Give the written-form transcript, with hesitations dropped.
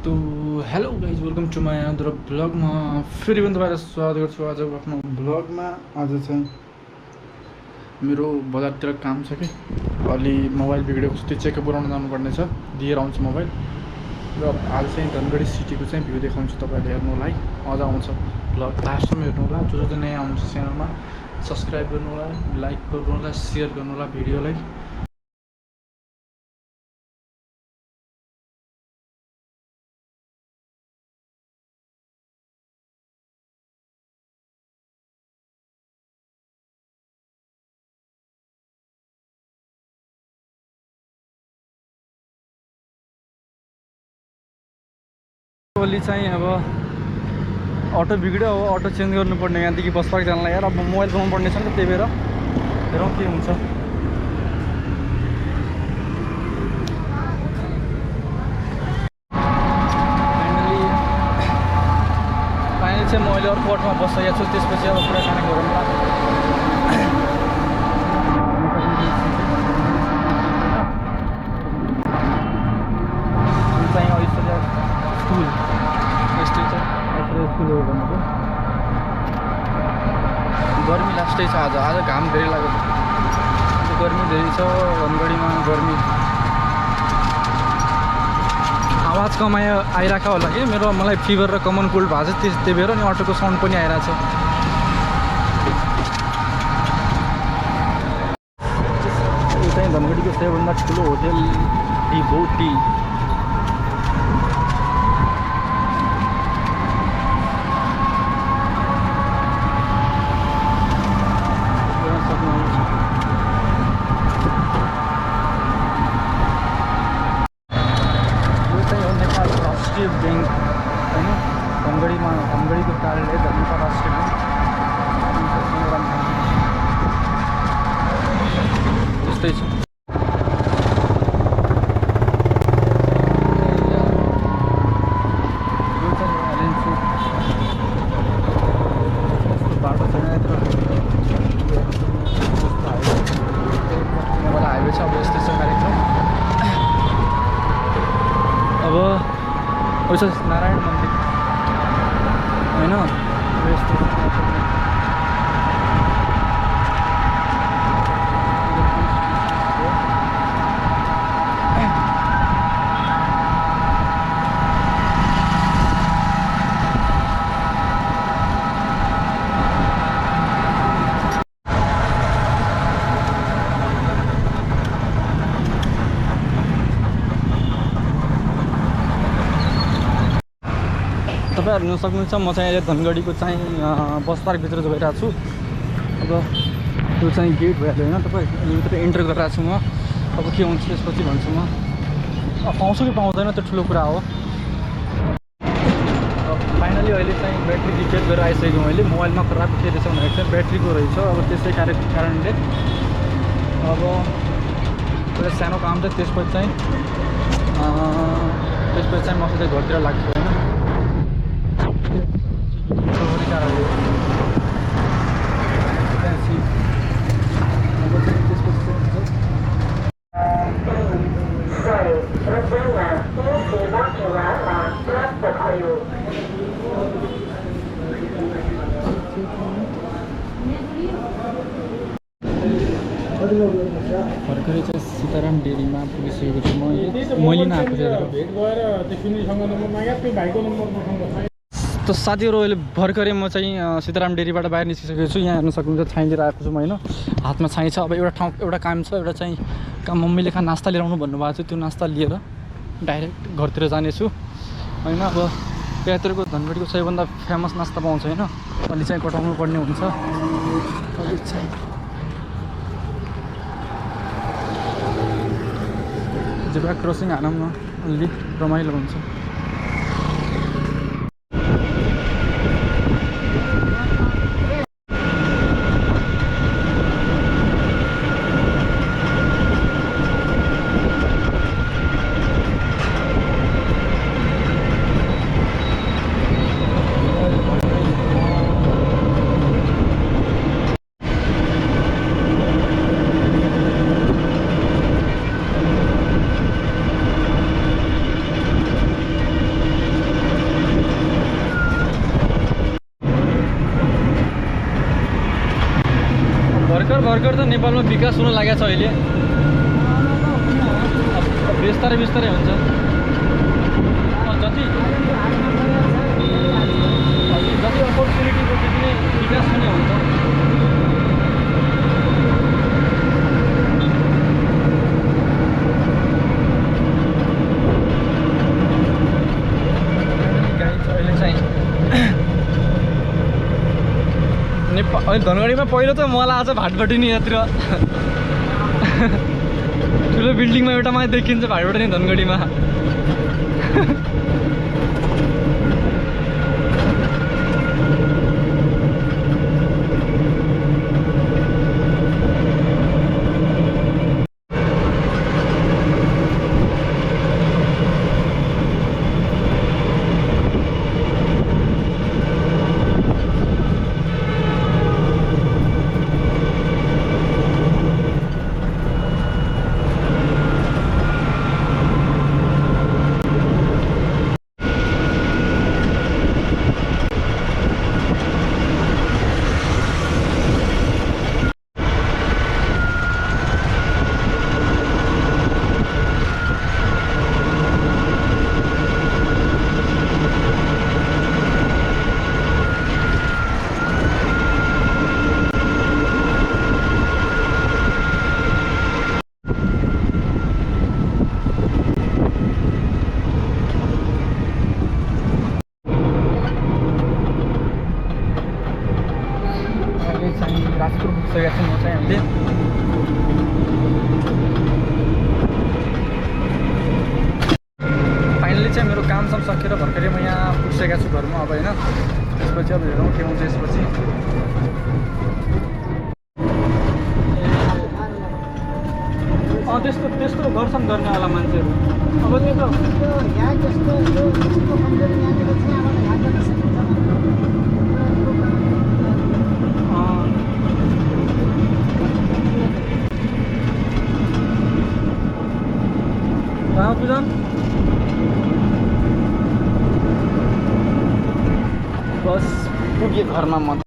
तो hello guys welcome to my other ब्लगमा फेरि पनि तपाईँलाई स्वागत गर्छु आज आफ्नो ब्लगमा। आज चाहिँ मेरो बजारतिर काम छ कि अलि मोबाइल बिग्रेको छ, त्यो चेकअप गराउन जानुपर्ने छ, दिएर आउँछु मोबाइल। र आज चाहिँ धनगढी सिटीको चाहिँ भ्यू देखाउँछु तपाईँले, हेर्नु होला है, मजा आउँछ। ब्लग लास्टसम्म हेर्नु होला, जो जो नयाँ आउनुहुन्छ च्यानलमा सब्सक्राइब गर्नु होला, लाइक गर्नु होला, सेयर गर्नु होला भिडियोलाई। भोलि चाहिँ अब अटो बिग्ड्यो, अब अटो चेन्ज गर्नुपर्ने, यहाँदेखि बस पार्क जानलाई। यार अब मोबाइल बनाउनु पर्ने छ नि त, त्यही भएर हेरौँ के हुन्छ। फाइनली चाहिँ म अहिले अर्को अटोमा बसिसकेको छु, त्यसपछि अब कुराकानी गरौँला। गर्मी लास्टै छ आज घाम धेरै लाग्यो, गर्मी धेरै छ धनगढीमा। गर्मी आवाज कम आइरहेको होला कि मलाई फिभर र कमन कोल्ड भएको छ, त्यही भएर नि अटोको साउन्ड पनि आइरहेको छ। यो चाहिँ धनगढीको सबैभन्दा ठुलो होटेल डिभोटी। बैंक होइन, धनगढीको कार्यालय नेपाल राष्ट्रिय ब्याङ्क त्यस्तै छ। बाटो छैन यत्र, हाइवे छ। अब यस्तै छ कार्यक्रम। अब उयो छ नारायण मन्दिर होइन, तपाईँहरू हेर्न सक्नुहुन्छ। म चाहिँ अहिले धनगढीको चाहिँ बस पार्कभित्र गइरहेको छु। अब त्यो चाहिँ गेट भइहाल्यो होइन, तपाईँ भित्र इन्टर गरिरहेको छु म। अब के हुन्छ त्यसपछि भन्छु म। पाउँछु कि पाउँदैन त्यो ठुलो कुरा हो। फाइनली अहिले चाहिँ ब्याट्री रिपेयर गरेर आइसकेको मैले। मोबाइलमा खराब के रहेछ भनेको चाहिँ ब्याट्रीको रहेछ। अब त्यसै कारणले अब एउटा सानो काम छ, त्यसपछि चाहिँ म चाहिँ घरतिर लाग्छु होइन। भर्खरै चाहिँ सीताराम डेरीमा पुगिसकेको छु म। मैले नआएको त साथीहरू, अहिले भर्खरै म चाहिँ सीताराम डेरीबाट बाहिर निस्किसकेको छु। यहाँ हेर्न सक्नुहुन्छ, छाइँतिर आएको छु म होइन, हातमा छाइँ छ। अब एउटा काम छ, एउटा चाहिँ मम्मीले नास्ता लिएर आउनु भन्नुभएको थियो, त्यो नास्ता लिएर डाइरेक्ट घरतिर जानेछु होइन। अब यतातिरको धनगढीको सबैभन्दा फेमस नास्ता पाउँछ होइन, अलि चाहिँ कटाउनु पर्ने हुन्छ। अलिक चाहिँ जेब्रा क्रसिङ हानौँ न, अलि रमाइलो हुन्छ। भर्खर त नेपालमा विकास हुन लागेको छ अहिले बिस्तारै बिस्तारै हुन्छ जति अपर्च्युनिटी छ त्यति नै विकास पनि हुन्छ अनि धनगढीमा पहिलो त मलाई आज भाटबटी यत्र ठुलो बिल्डिङमा एउटा मात्रै देखिन्छ भाटबटी धनगढीमा राजपुर पुगिसकेको छु म चाहिँ अहिले फाइनली चाहिँ मेरो काम साम सकेर भर्खरै म यहाँ पुगिसकेको छु घरमा अब होइन त्यसपछि अब हेरौँ के हुन्छ यसपछि त्यस्तो त्यस्तो गर्छन् गर्नेवाला मान्छेहरू अब त्यो त बुझान बस पुगेँ घरमा म